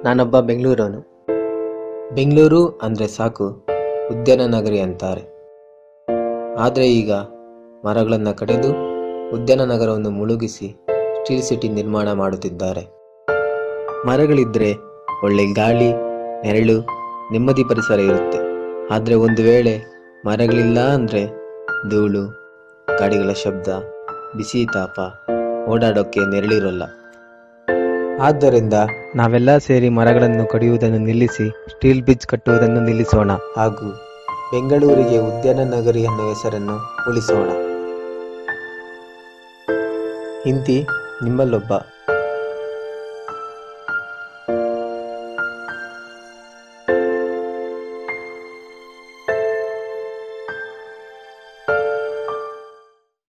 ನಾನೊಬ್ಬ ಬೆಂಗಳೂರವನು. ಬೆಂಗಳೂರು ಅಂದರೆ ಸಾಕು ಉದ್ಯಾನ ನಗರಿ ಅಂತಾರೆ. ಆದರೆ ಈಗ ಮರಗಳನ್ನು ಕಡಿದು ಉದ್ಯಾನ ನಗರವನ್ನು ಮುಳುಗಿಸಿ ಸ್ಟೀಲ್ ಸಿಟಿ ನಿರ್ಮಾಣ ಮಾಡುತ್ತಿದ್ದಾರೆ. ಮರಗಳಿದ್ದರೆ ಒಳ್ಳೆ ಗಾಳಿ, ನೆರಳು, ನೆಮ್ಮದಿ ಪರಿಸರ ಇರುತ್ತೆ. ಆದರೆ ಒಂದು ವೇಳೆ ಮರಗಳಿಲ್ಲ ಅಂದರೆ ಧೂಳು, ಗಾಡಿಗಳ ಶಬ್ದ, ಬಿಸಿ ತಾಪ, ಓಡಾಡೋಕ್ಕೆ ನೆರಳಿರೋಲ್ಲ. ಆದ್ದರಿಂದ ನಾವೆಲ್ಲ ಸೇರಿ ಮರಗಳನ್ನು ಕಡಿಯುವುದನ್ನು ನಿಲ್ಲಿಸಿ ಸ್ಟೀಲ್ ಬ್ರಿಡ್ಜ್ ಕಟ್ಟುವುದನ್ನು ನಿಲ್ಲಿಸೋಣ ಹಾಗೂ ಬೆಂಗಳೂರಿಗೆ ಉದ್ಯಾನ ನಗರಿ ಅನ್ನೋ ಹೆಸರನ್ನು ಉಳಿಸೋಣ. ಇಂತಿ ನಿಮ್ಮಲ್ಲೊಬ್ಬ.